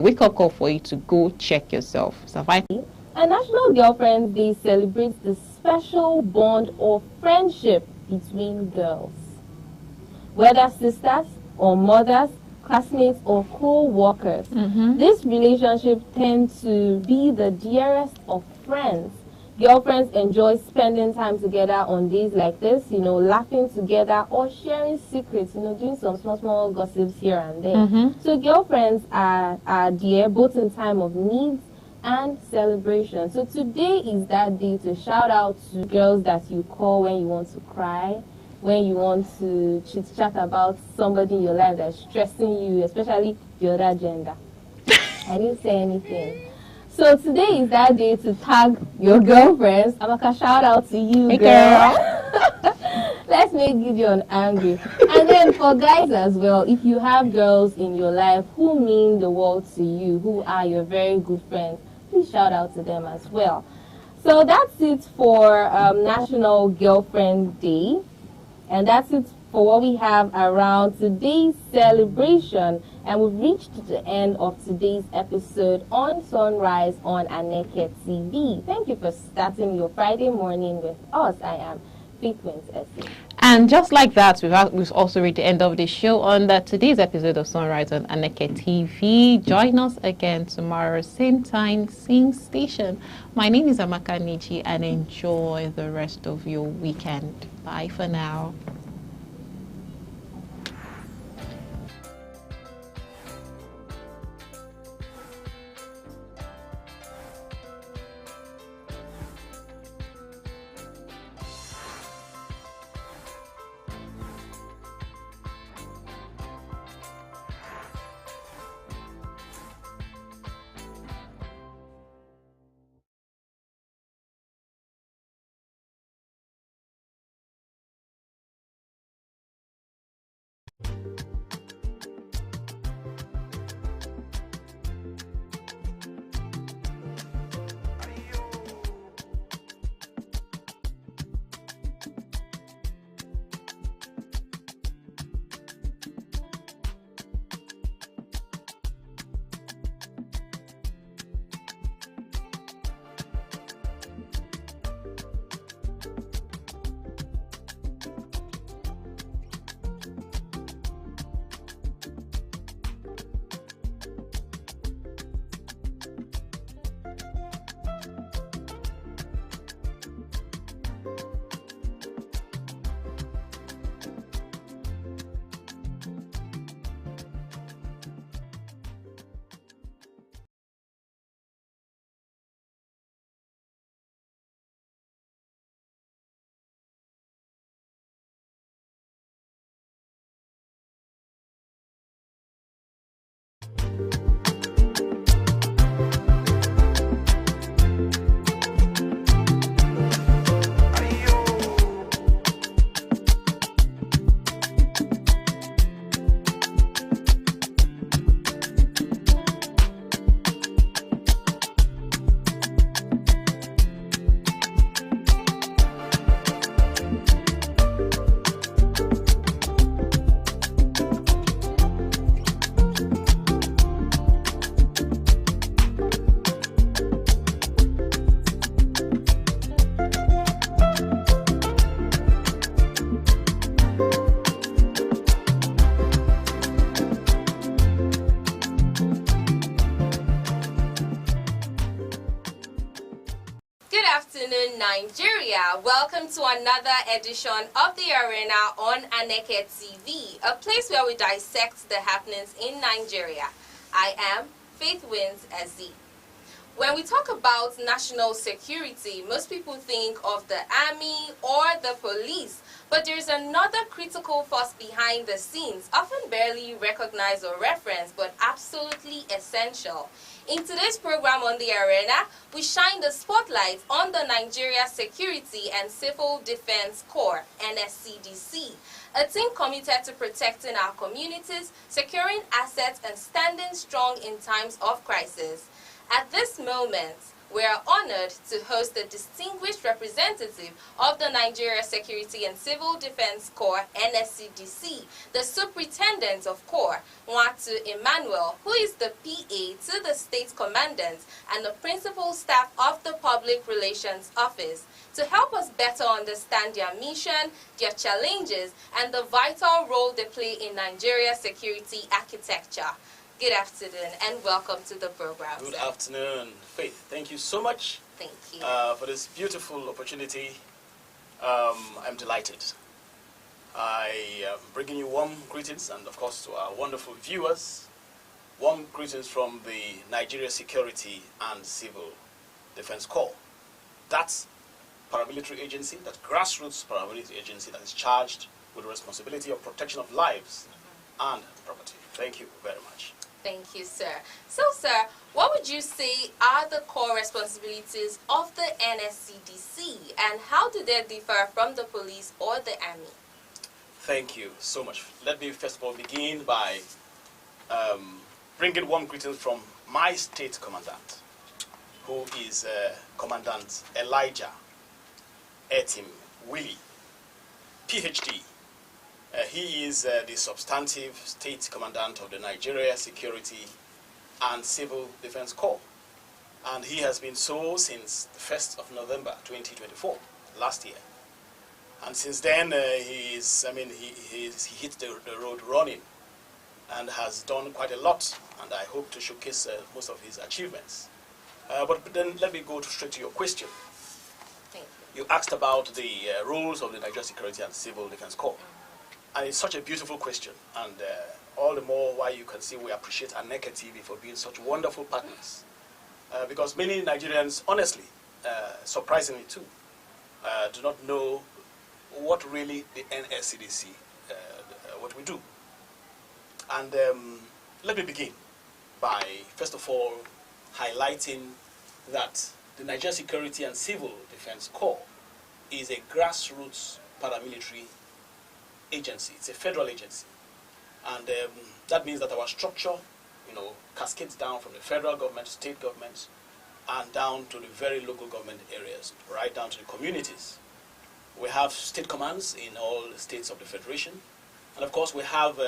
Wake-up call for you to go check yourself. And National Girlfriends Day celebrates the special bond of friendship between girls. Whether sisters or mothers, classmates or co-workers, this relationship tends to be the dearest of friends. Girlfriends enjoy spending time together on days like this, laughing together or sharing secrets, doing some small gossips here and there. So girlfriends are dear both in time of needs and celebration. So today is that day to shout out to girls that you call when you want to cry, when you want to chit-chat about somebody in your life that's stressing you, especially the other gender. I didn't say anything. So today is that day to tag your girlfriends. Amaka, shout out to you, Hey, girl. Let's make Gideon angry. And then for guys as well, if you have girls in your life who mean the world to you, who are your very good friends, please shout out to them as well. So that's it for National Girlfriend Day. And that's it for what we have around today's celebration. And we've reached the end of today's episode on Sunrise on Aneke TV. Thank you for starting your Friday morning with us. I am Faith Wins Essie. And just like that, we've also reached the end of the show on today's episode of Sunrise on Aneke TV. Join us again tomorrow, same time, same station. My name is Amaka Nichi, and enjoy the rest of your weekend. Bye for now. Nigeria, welcome to another edition of the Arena on Aneke TV, a place where we dissect the happenings in Nigeria. I am Faith Wins Ezi. When we talk about national security, most people think of the army or the police, but there is another critical force behind the scenes, often barely recognized or referenced, but absolutely essential. In today's program on the Arena, we shine the spotlight on the Nigeria Security and Civil Defense Corps, NSCDC, a team committed to protecting our communities, securing assets, and standing strong in times of crisis. At this moment, we are honored to host the distinguished representative of the Nigeria Security and Civil Defense Corps, NSCDC, the Superintendent of Corps, Nwatu Emmanuel, who is the PA to the State Commandant and the Principal Staff of the Public Relations Office, to help us better understand their mission, their challenges, and the vital role they play in Nigeria's security architecture. Good afternoon and welcome to the program. Good sir. afternoon, Faith. Thank you so much Thank you. for this beautiful opportunity. I'm delighted. I am bringing you warm greetings and, of course, to our wonderful viewers, warm greetings from the Nigeria Security and Civil Defense Corps. That's paramilitary agency, that grassroots paramilitary agency that is charged with the responsibility of protection of lives and property. Thank you very much. Thank you, sir. So, sir, what would you say are the core responsibilities of the NSCDC and how do they differ from the police or the army? Thank you so much. Let me first of all begin by bringing warm greetings from my state commandant, who is Commandant Elijah Etim Willie, PhD. He is the substantive state commandant of the Nigeria Security and Civil Defense Corps. And he has been so since the 1st of November 2024, last year. And since then, he hit the road running and has done quite a lot. And I hope to showcase most of his achievements. But then let me go straight to your question. Thank You asked about the roles of the Nigeria Security and Civil Defense Corps. And it's such a beautiful question. And all the more why you can see we appreciate Aneke TV for being such wonderful partners. Because many Nigerians, honestly, surprisingly too, do not know what really the NSCDC, what we do. And let me begin by, first of all, highlighting that the Nigeria Security and Civil Defense Corps is a grassroots paramilitary agency. It's a federal agency. And that means that our structure, cascades down from the federal government, state governments, and down to the very local government areas, right down to the communities. We have state commands in all the states of the federation. And of course, we have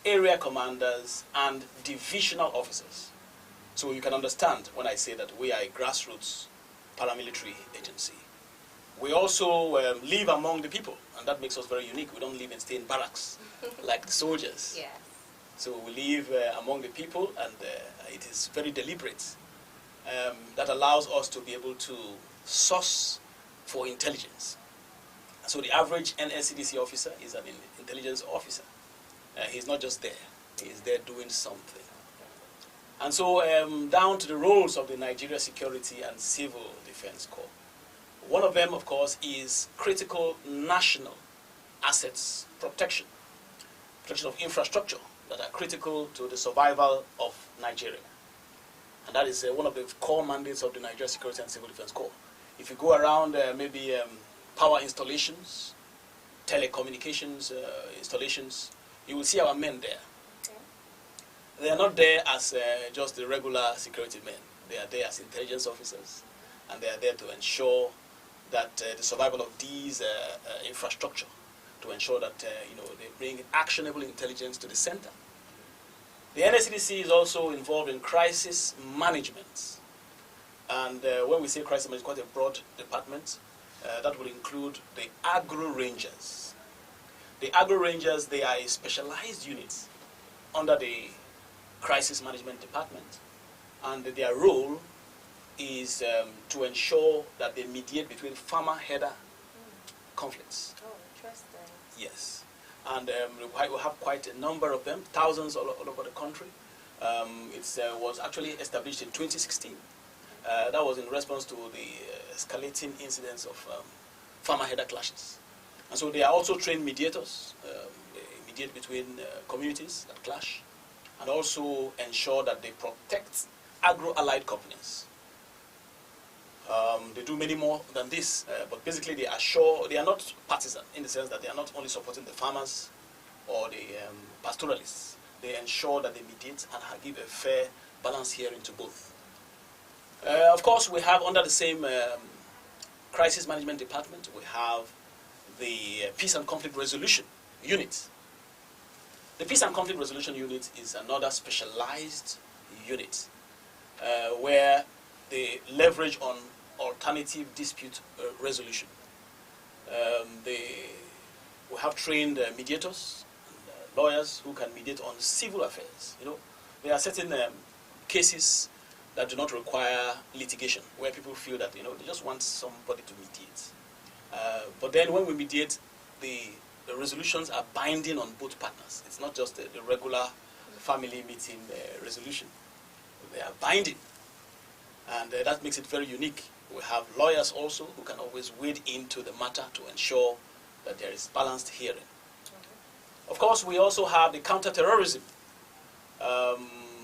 area commanders and divisional officers. So you can understand when I say that we are a grassroots paramilitary agency. We also live among the people, and that makes us very unique. We don't live and stay in barracks like the soldiers. Yes. So we live among the people, and it is very deliberate. That allows us to be able to source for intelligence. So the average NSCDC officer is an intelligence officer. He's not just there. He's there doing something. And so down to the roles of the Nigeria Security and Civil Defense Corps. One of them, of course, is critical national assets protection. Protection of infrastructure that are critical to the survival of Nigeria. And that is one of the core mandates of the Nigeria Security and Civil Defense Corps. If you go around maybe power installations, telecommunications installations, you will see our men there. Okay. They are not there as just the regular security men. They are there as intelligence officers, and they are there to ensure that the survival of these infrastructure, to ensure that they bring actionable intelligence to the center. The NSCDC is also involved in crisis management. And when we say crisis management, it's quite a broad department. That will include the Agro Rangers. The Agro Rangers, they are a specialized unit under the crisis management department. And their role is to ensure that they mediate between farmer-herder conflicts. Oh, interesting. Yes. And we have quite a number of them, thousands all over the country. It was actually established in 2016. That was in response to the escalating incidents of farmer-herder clashes. And so they are also trained mediators. They mediate between communities that clash, and also ensure that they protect agro-allied companies. They do many more than this, but basically they are not partisan in the sense that they are not only supporting the farmers or the pastoralists. They ensure that they mediate and give a fair balance hearing to both. Of course, we have under the same crisis management department, we have the Peace and Conflict Resolution Unit. The Peace and Conflict Resolution Unit is another specialized unit where they leverage on alternative dispute resolution. We have trained mediators, lawyers who can mediate on civil affairs. You know, there are certain cases that do not require litigation, where people feel that, you know, they just want somebody to mediate. But then when we mediate, the resolutions are binding on both partners. It's not just the regular family meeting resolution. They are binding. And that makes it very unique. We have lawyers also who can always wade into the matter to ensure that there is balanced hearing. Of course, we also have the counterterrorism,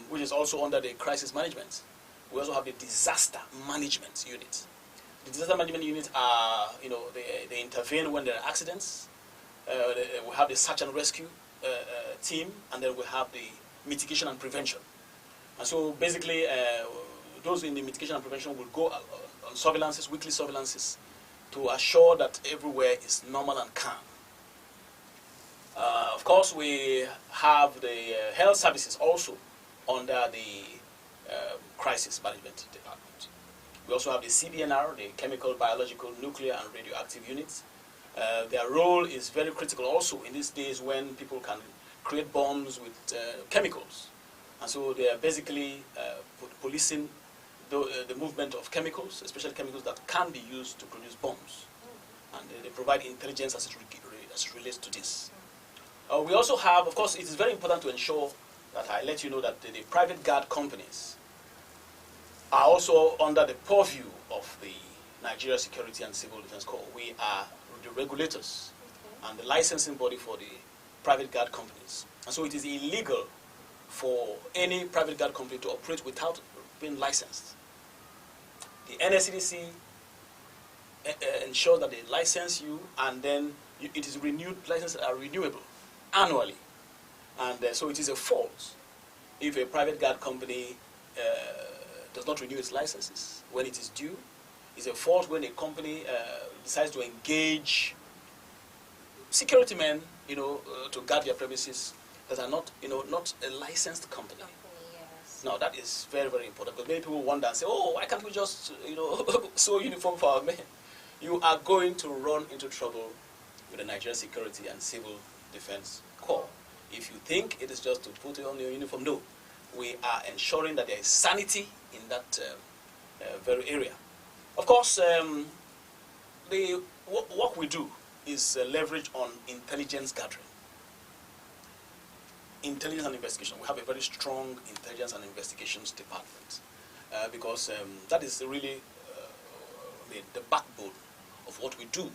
which is also under the crisis management. We also have the disaster management unit. The disaster management unit are, you know, they intervene when there are accidents. We have the search and rescue team, and then we have the mitigation and prevention. And so basically, those in the mitigation and prevention will go on surveillances, weekly surveillances, to assure that everywhere is normal and calm. Of course, we have the health services also under the crisis management department. We also have the CBNR, the chemical, biological, nuclear, and radioactive units. Their role is very critical also in these days when people can create bombs with chemicals. And so they are basically policing the movement of chemicals, especially chemicals that can be used to produce bombs. And they provide intelligence as it relates to this. We also have, of course, it is very important to ensure that I let you know that the private guard companies are also under the purview of the Nigeria Security and Civil Defense Corps. We are the regulators and the licensing body for the private guard companies. And so it is illegal for any private guard company to operate without being licensed. The NSCDC ensures that they license you, and then it is renewed. Licenses are renewable annually. And so it is a fault if a private guard company does not renew its licenses when it is due. It's a fault when a company decides to engage security men, you know, to guard their premises that are not, you know, not a licensed company. Yes. Now that is very, very important, because many people wonder and say, oh, why can't we just, you know, sew uniform for our men? You are going to run into trouble with the Nigerian Security and Civil Defense Corps. If you think it is just to put on your uniform, no. We are ensuring that there is sanity in that very area. Of course, what we do is leverage on intelligence gathering. Intelligence and investigation. We have a very strong intelligence and investigations department because that is really the backbone of what we do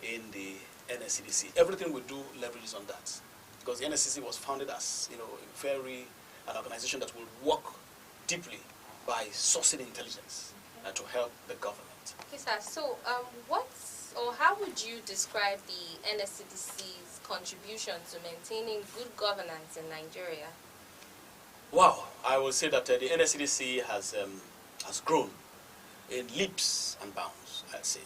in the NSCDC. Everything we do leverages on that, because the NSCDC was founded as, you know, an organization that will work deeply by sourcing intelligence to help the government. Okay, sir. So, how would you describe the NSCDC's contribution to maintaining good governance in Nigeria? Wow, I will say that the NSCDC has grown in leaps and bounds, I'd say.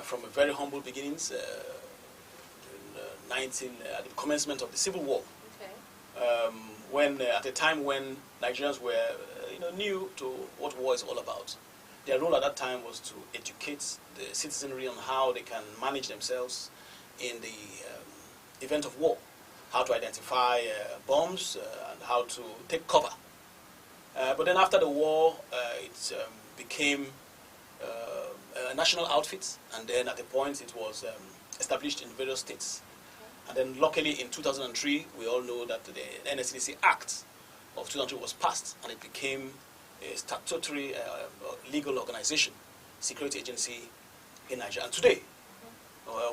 From a very humble beginnings at the commencement of the Civil War, Okay. when at a time when Nigerians were new to what war is all about. Their role at that time was to educate the citizenry on how they can manage themselves in the event of war, how to identify bombs and how to take cover. But then after the war, it became a national outfit, and then at a point it was established in various states. And then luckily in 2003, we all know that the NSCDC Act of 2003 was passed, and it became a statutory legal organization, security agency in Nigeria. And today,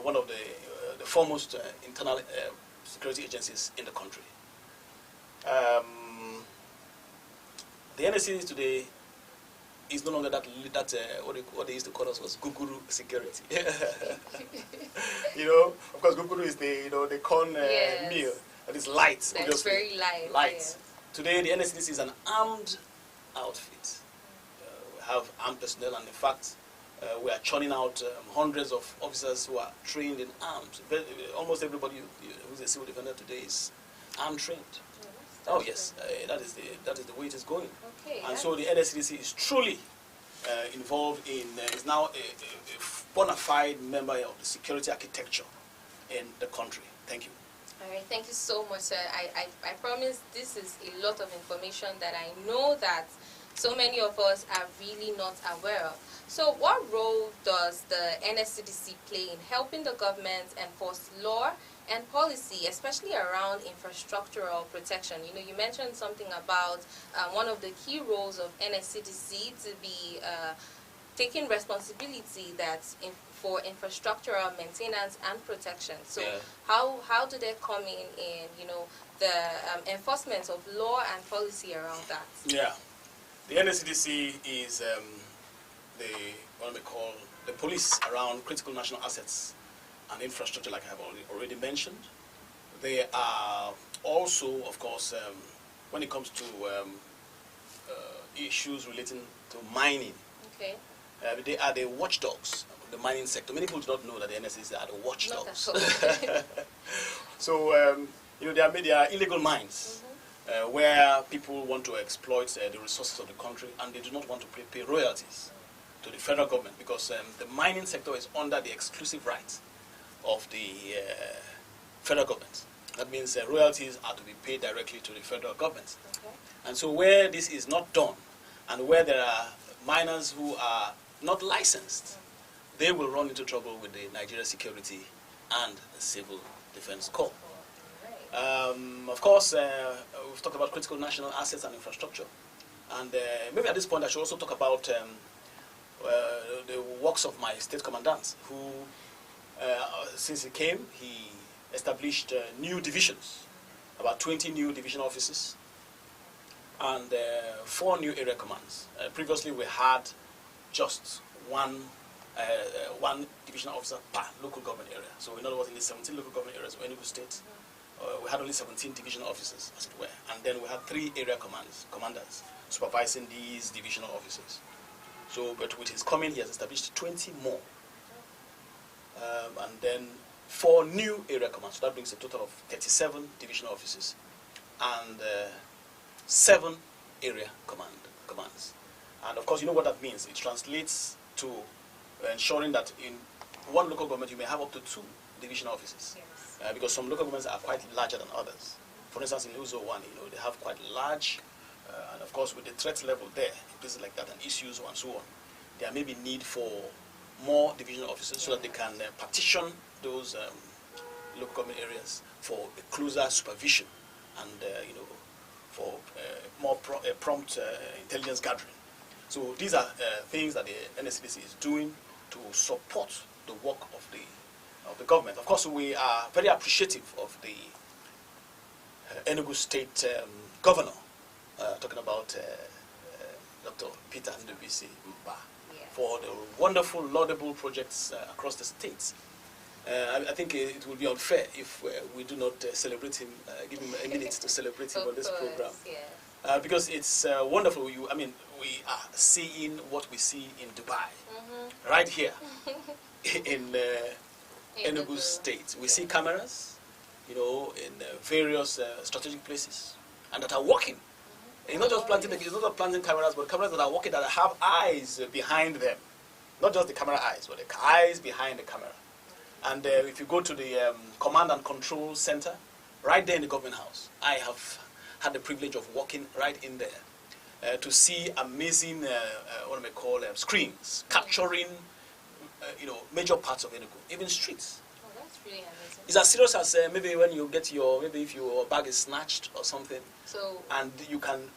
one of the foremost internal security agencies in the country. The NSCDC today is no longer what they used to call us was Guguru security. Of course, Guguru is the corn meal that is light. That's very light. Light. Yes. Today, the NSCDC is an armed outfit. have armed personnel, and in fact, we are churning out hundreds of officers who are trained in arms. Almost everybody who's a civil defender today is arm trained. Oh yes, that is the way it is going. Okay, and so the NSCDC is truly involved in is now a bona fide member of the security architecture in the country. Thank you. All right, thank you so much, sir. I promise this is a lot of information that I know that so many of us are really not aware of. So what role does the NSCDC play in helping the government enforce law and policy, especially around infrastructural protection? You know, you mentioned something about one of the key roles of NSCDC to be taking responsibility for infrastructural maintenance and protection. So how do they come in you know, the enforcement of law and policy around that? Yeah, the NSCDC is what we call the police around critical national assets and infrastructure, like I have already mentioned. They are also, of course, when it comes to issues relating to mining. Okay. They are the watchdogs of the mining sector. Many people do not know that the NSCDC are the watchdogs. So, you know, they are illegal mines where people want to exploit the resources of the country, and they do not want to pay royalties to the federal government, because the mining sector is under the exclusive right of the federal government. That means royalties are to be paid directly to the federal government. Okay. And so where this is not done, and where there are miners who are not licensed, they will run into trouble with the Nigeria Security and the Civil Defense Corps. Of course, we've talked about critical national assets and infrastructure. And maybe at this point I should also talk about the works of my state commandant, who, since he came, he established new divisions, about 20 new division offices, and 4 new area commands. Previously we had just one division officer per local government area. So in other words, in the 17 local government areas of Enugu State, we had only 17 division officers, as it were. And then we had 3 area commanders supervising these divisional officers. So, but with his coming, he has established 20 more. And then 4 new area commands. So that brings a total of 37 divisional offices and 7 area commands. And of course, you know what that means. It translates to ensuring that in one local government, you may have up to 2 divisional offices. Yes. Because some local governments are quite larger than others. For instance, in Uzo 1, you know, they have quite large, and of course, with the threat level there, places like that, and issues and so on, there may be need for more divisional officers so that they can partition those local government areas for a closer supervision and you know, for more prompt intelligence gathering. So these are things that the NSCDC is doing to support the work of the government. Of course, we are very appreciative of the Enugu State Governor, talking about Dr. Peter Ndubisi Mba, for the wonderful, laudable projects across the states. I think it would be unfair if we do not celebrate him, give him a minute to celebrate him on this program. Yeah. Because it's wonderful. We are seeing what we see in Dubai, right here in Enugu State. We see cameras, you know, in various strategic places, and that are working. It's not just planting cameras, but cameras that are working, that have eyes behind them. Not just the camera eyes, but the eyes behind the camera. And if you go to the command and control center, right there in the government house, I have had the privilege of walking right in there to see amazing, what I may call screens, capturing, you know, major parts of Enugu, even streets. Oh, that's really amazing. It's as serious as maybe when you get maybe if your bag is snatched or something, and you can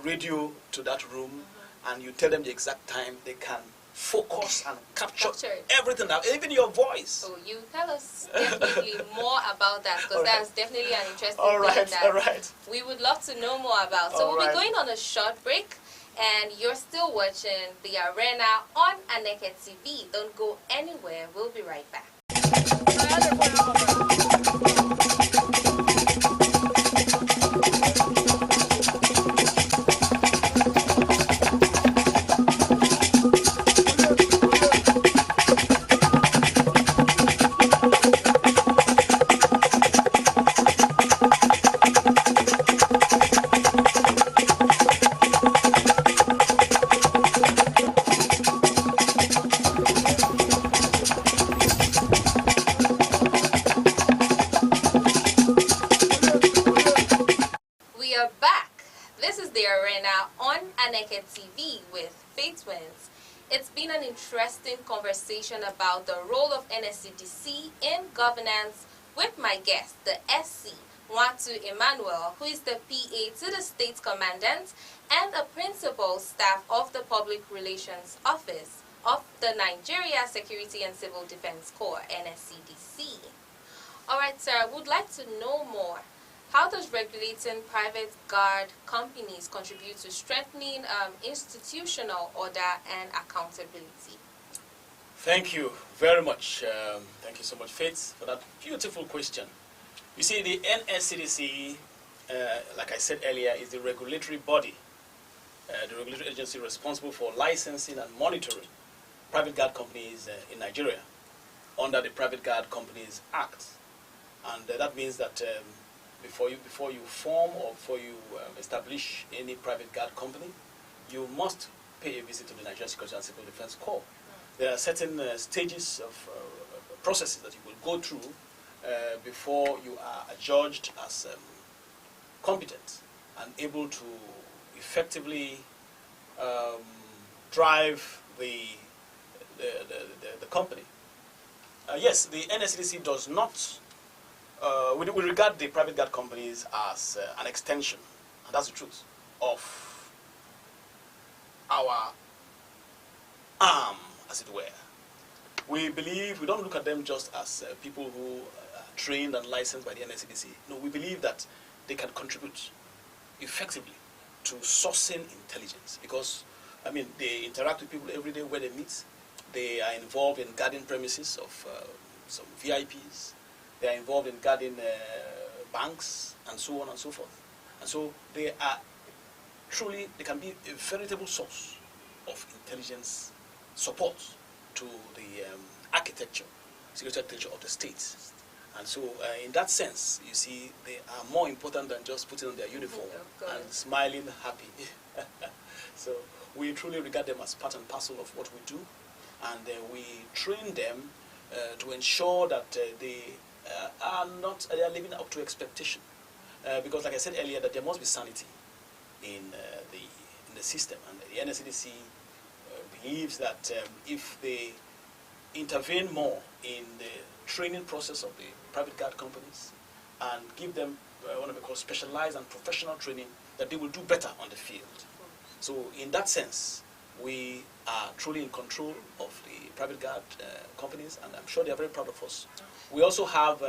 radio to that room, and you tell them the exact time, they can focus and capture everything, even your voice. So you tell us definitely more about that, because that's definitely an interesting thing that we would love to know more about. So we'll be going on a short break, and you're still watching The Arena on Aneke TV. Don't go anywhere. We'll be right back. on Aneke TV with Faith Wins. It's been an interesting conversation about the role of NSCDC in governance with my guest, the SC, Nwatu Emmanuel, who is the PA to the State Commandant and a Principal Staff of the Public Relations Office of the Nigeria Security and Civil Defense Corps, NSCDC. All right, sir, I would like to know more. How does regulating private guard companies contribute to strengthening institutional order and accountability? Thank you very much. Thank you so much, Faith, for that beautiful question. You see, the NSCDC, like I said earlier, is the regulatory body, the regulatory agency responsible for licensing and monitoring private guard companies in Nigeria under the Private Guard Companies Act. And that means that before you form or before you establish any private guard company, you must pay a visit to the Nigerian Security and Civil Defense Corps. There are certain stages of processes that you will go through before you are adjudged as competent and able to effectively drive the company. Yes, the NSCDC does not. We regard the private guard companies as an extension, and that's the truth, of our arm, as it were. We don't look at them just as people who are trained and licensed by the NSCDC. No, we believe that they can contribute effectively to sourcing intelligence because, I mean, they interact with people every day where they meet. They are involved in guarding premises of some VIPs. They are involved in guarding banks and so on and so forth. And so they can be a veritable source of intelligence support to the security architecture of the state. And so in that sense, you see, they are more important than just putting on their uniform and smiling happy. So we truly regard them as part and parcel of what we do. And we train them to ensure that they are living up to expectation. Because, like I said earlier, that there must be sanity in the system. And the NSCDC believes that if they intervene more in the training process of the private guard companies and give them what we call specialized and professional training, that they will do better on the field. So in that sense, we are truly in control of the private guard companies, and I'm sure they are very proud of us. We also have,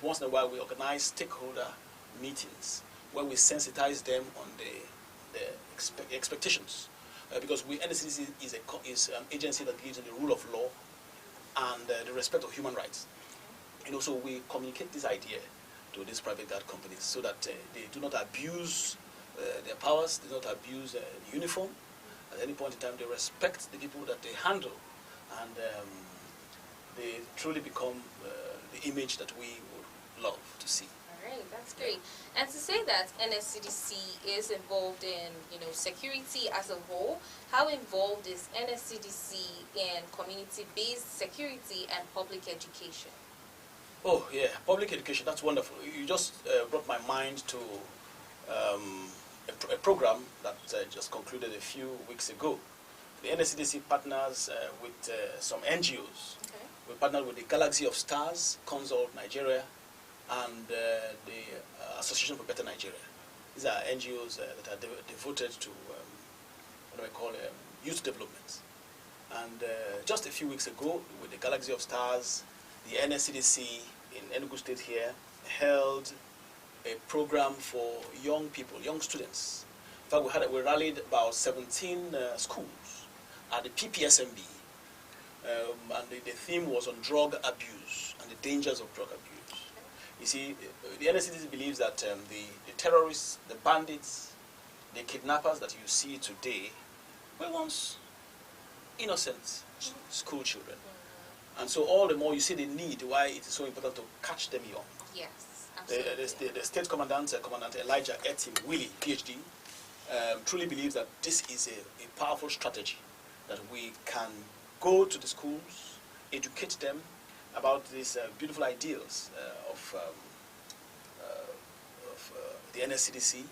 once in a while, we organize stakeholder meetings where we sensitize them on the expectations. Because NSCDC is an agency that believes in the rule of law and the respect of human rights. And so we communicate this idea to these private guard companies so that they do not abuse their powers, they do not abuse the uniform. At any point in time, they respect the people that they handle, and they truly become the image that we would love to see. All right, that's great. And to say that NSCDC is involved in, security as a whole, how involved is NSCDC in community-based security and public education? Oh, yeah, public education, that's wonderful. You just brought my mind to a program that just concluded a few weeks ago. The NSCDC partners with some NGOs. Okay. We partnered with the Galaxy of Stars, Consult Nigeria, and the Association for Better Nigeria. These are NGOs that are devoted to what do we call youth development. And just a few weeks ago, with the Galaxy of Stars, the NSCDC in Enugu State here held a program for young people, young students. In fact, we rallied about 17 schools at the PPSMB, and the theme was on drug abuse and the dangers of drug abuse. You see, the NSCDC believes that the terrorists, the bandits, the kidnappers that you see today were once innocent school children. And so all the more you see the need why it is so important to catch them young. Yes, absolutely. The state commandant, Commandant Elijah Etim Willie, PhD, truly believes that this is a powerful strategy, that we can go to the schools, educate them about these beautiful ideals of the NSCDC.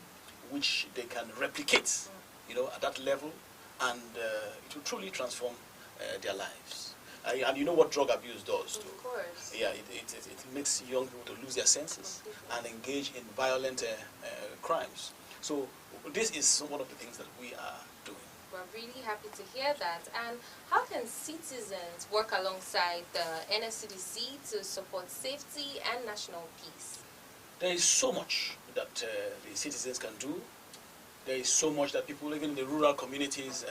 which they can replicate, at that level, and it will truly transform their lives. And you know what drug abuse does too. Of course. Yeah, it makes young people to lose their senses and engage in violent crimes. So this is one of the things that we are doing. We're really happy to hear that. And how can citizens work alongside the NSCDC to support safety and national peace? There is so much that the citizens can do. There is so much that people living in the rural communities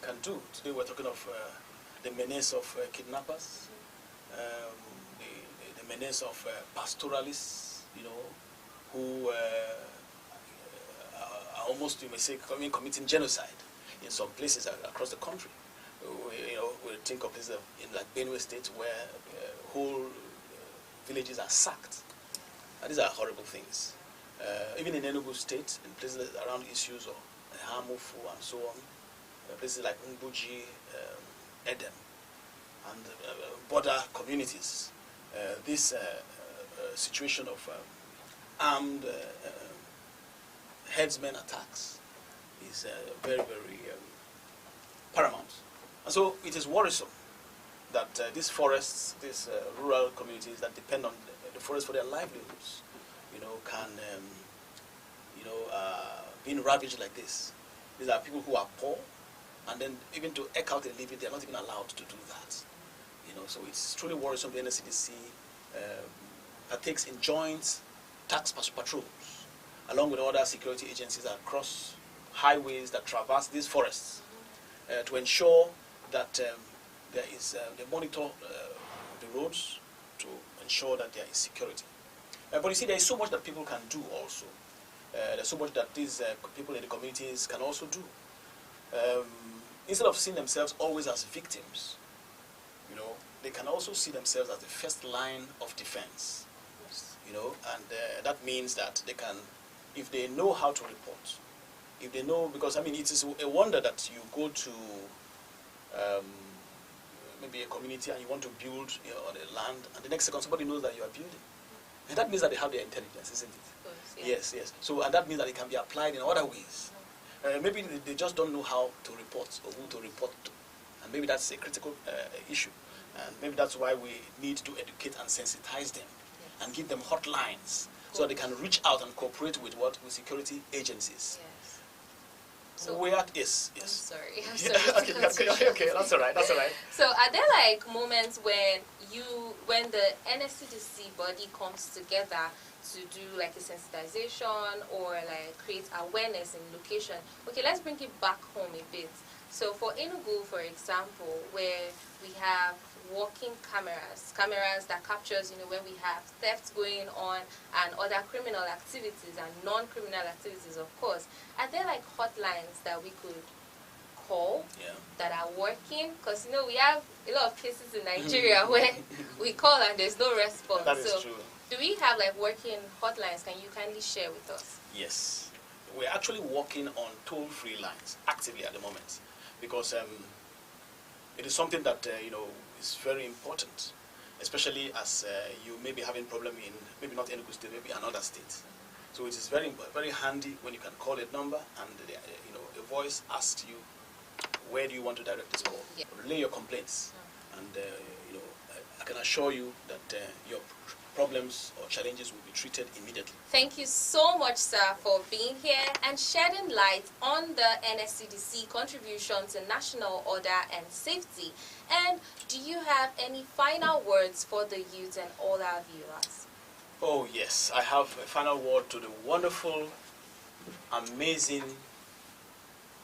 can do. Today we're talking of the menace of kidnappers, the menace of pastoralists, who are almost, you may say, committing genocide in some places across the country. We think of places in like Benue State where whole villages are sacked. And these are horrible things. Even in Enugu State, in places around issues of Hamufu and so on, places like Mbuji, Edem, and border communities, this situation of armed headsmen attacks is very, very paramount. And so it is worrisome that these forests, these rural communities that depend on the forest for their livelihoods, can, being ravaged like this. These are people who are poor, and then even to eke out a living, they are not even allowed to do that. So it's truly worrisome. The NSCDC partakes in joint tax patrols, along with other security agencies across highways that traverse these forests, to ensure that there is, they monitor the roads to ensure that there is security. But you see, there is so much that people can do also. There's so much that these people in the communities can also do. Instead of seeing themselves always as victims, they can also see themselves as the first line of defense. And that means that they can, if they know how to report, if they know, because it is a wonder that you go to maybe a community and you want to build on a land, and the next second somebody knows that you are building. And that means that they have their intelligence, isn't it? Of course, yeah. Yes, yes. So, and that means that it can be applied in other ways. Maybe they just don't know how to report or who to report to. And maybe that's a critical issue. And maybe that's why we need to educate and sensitize them, yes, and give them hotlines so they can reach out and cooperate with security agencies. Yes. So Yes. I'm sorry. Okay, that's all right. So are there moments when the NSCDC body comes together to do a sensitization or create awareness in location? Okay, let's bring it back home a bit. So for Enugu, for example, where we have walking cameras that captures, when we have thefts going on and other criminal activities and non-criminal activities, of course, are there hotlines that we could call, yeah, that are working? Because, we have a lot of cases in Nigeria where we call and there's no response. That is true. Do we have working hotlines? Can you kindly share with us? Yes. We're actually working on toll-free lines actively at the moment, because it is something that, is very important, especially as you may be having problem in, maybe not Enugu State, maybe another state. So it is very, very handy when you can call a number and, a voice asks you, where do you want to direct this call? Yeah. Relay your complaints, and, I can assure you that your problems or challenges will be treated immediately. Thank you so much, sir, for being here and shedding light on the NSCDC contribution to national order and safety. And do you have any final words for the youth and all our viewers? Oh yes, I have a final word to the wonderful, amazing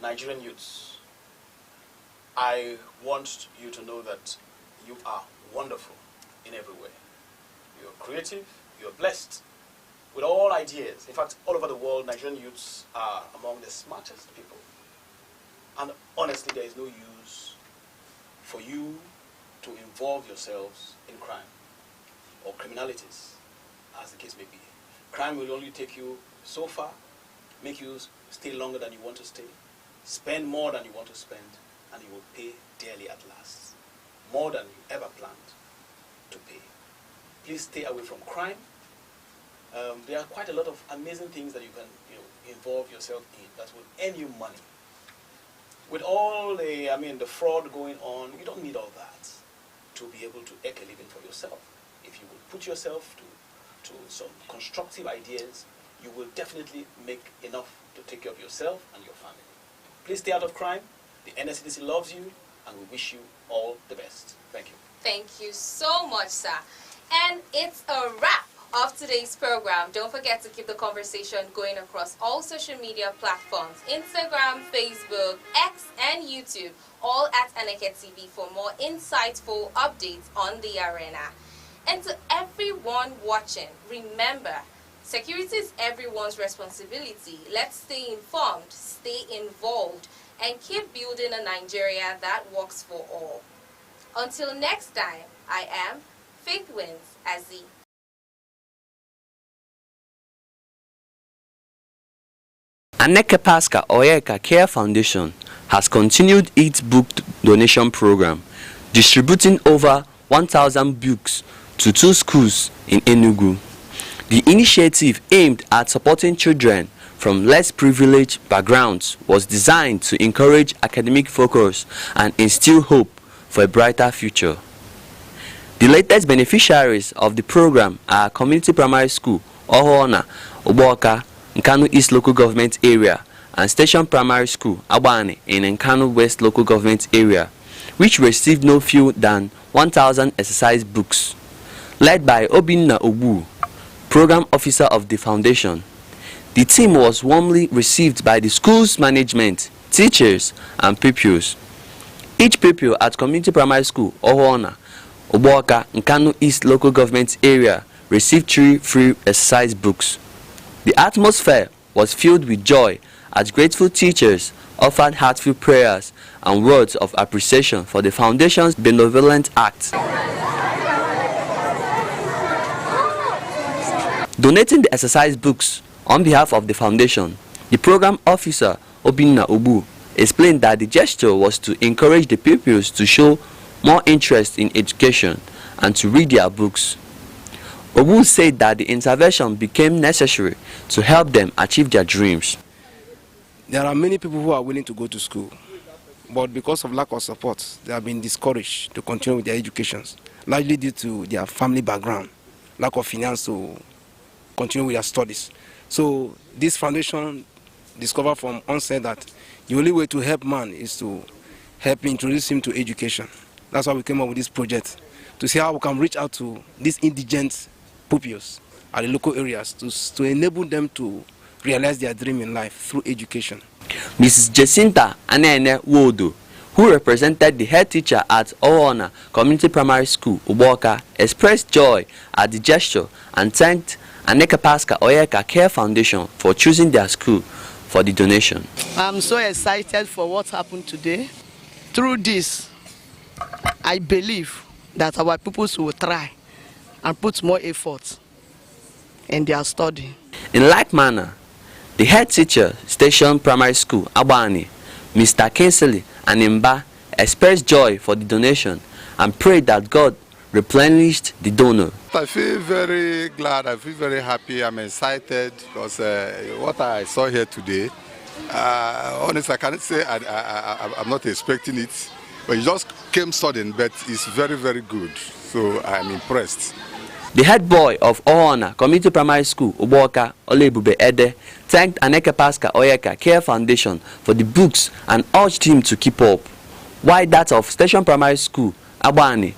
Nigerian youths. I want you to know that you are wonderful in every way. You're creative, you're blessed with all ideas. In fact, all over the world, Nigerian youths are among the smartest people. And honestly, there is no use for you to involve yourselves in crime or criminalities, as the case may be. Crime will only take you so far, make you stay longer than you want to stay, spend more than you want to spend, and you will pay dearly at last, more than you ever planned to pay. Please stay away from crime. There are quite a lot of amazing things that you can involve yourself in that will earn you money. With all the fraud going on, you don't need all that to be able to make a living for yourself. If you will put yourself to some constructive ideas, you will definitely make enough to take care of yourself and your family. Please stay out of crime. The NSCDC loves you, and we wish you all the best. Thank you. Thank you so much, sir. And it's a wrap of today's program. Don't forget to keep the conversation going across all social media platforms: Instagram, Facebook, X, and YouTube, all at Aneke TV for more insightful updates on the arena. And to everyone watching, remember, security is everyone's responsibility. Let's stay informed, stay involved, and keep building a Nigeria that works for all. Until next time, I am Faith Wins as the Aneke Pasca Oyeka Care Foundation has continued its book donation program, distributing over 1,000 books to 2 schools in Enugu. The initiative, aimed at supporting children from less privileged backgrounds, was designed to encourage academic focus and instill hope for a brighter future. The latest beneficiaries of the program are Community Primary School, Ohoona, Oboka, Nkanu East Local Government Area, and Station Primary School, Abani, in Nkanu West Local Government Area, which received no fewer than 1,000 exercise books. Led by Obinna Obu, Program Officer of the Foundation, the team was warmly received by the school's management, teachers, and pupils. Each pupil at Community Primary School, Ohoona, Oboka, Nkanu East Local Government Area received 3 free exercise books. The atmosphere was filled with joy as grateful teachers offered heartfelt prayers and words of appreciation for the Foundation's benevolent act. Donating the exercise books on behalf of the Foundation, the program officer, Obinna Obu, explained that the gesture was to encourage the pupils to show more interest in education and to read their books. Obu said that the intervention became necessary to help them achieve their dreams. There are many people who are willing to go to school, but because of lack of support, they have been discouraged to continue with their educations, largely due to their family background, lack of finance to continue with their studies. So this foundation discovered from onset that the only way to help man is to help introduce him to education. That's why we came up with this project, to see how we can reach out to these indigent pupils at the local areas to enable them to realize their dream in life through education. Mrs. Jacinta Anene Wodo, who represented the head teacher at Ohoona Community Primary School, Uboka, expressed joy at the gesture and thanked Aneke Pasca Oyeka Care Foundation for choosing their school for the donation. I'm so excited for what happened today. Through this, I believe that our pupils will try and put more effort in their study. In like manner, the head teacher, Station Primary School, Abani, Mr. Kinsley Animba, expressed joy for the donation and prayed that God replenished the donor. I feel very glad, I feel very happy, I'm excited because what I saw here today, honestly I cannot say I'm not expecting it, but it just came sudden, but it's very, very good, so I'm impressed. The head boy of Ohoona Community Primary School, Uboka Olebube Ede, thanked Aneke Pasca Oyeka Care Foundation for the books and urged him to keep up, while that of Station Primary School, Abani,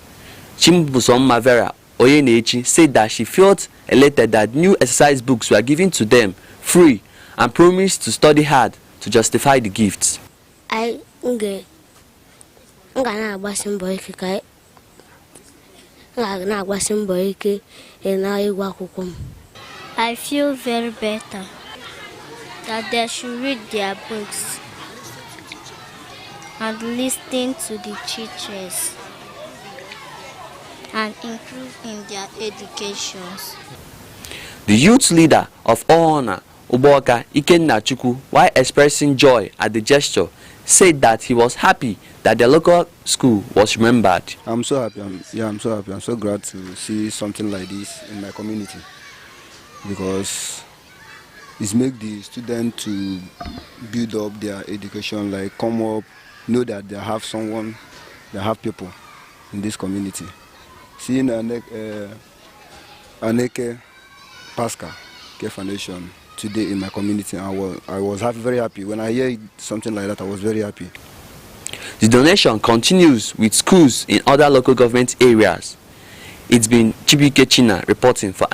Chimbusom Mavera Oyenechi, said that she felt elated that new exercise books were given to them free and promised to study hard to justify the gifts. I feel very better that they should read their books and listen to the teachers and improve in their educations. The youth leader of Ohoona, Uboka Ikenna Chukwu, while expressing joy at the gesture, said that he was happy that the local school was remembered. I'm so happy. I'm so happy. I'm so glad to see something like this in my community, because It's make the student to build up their education, like come up, know that they have someone, they have people in this community. Seeing Aneke Pascal Care Foundation today in my community, I was very happy. When I hear something like that, I was very happy. The donation continues with schools in other local government areas. It's been Chibuike China reporting for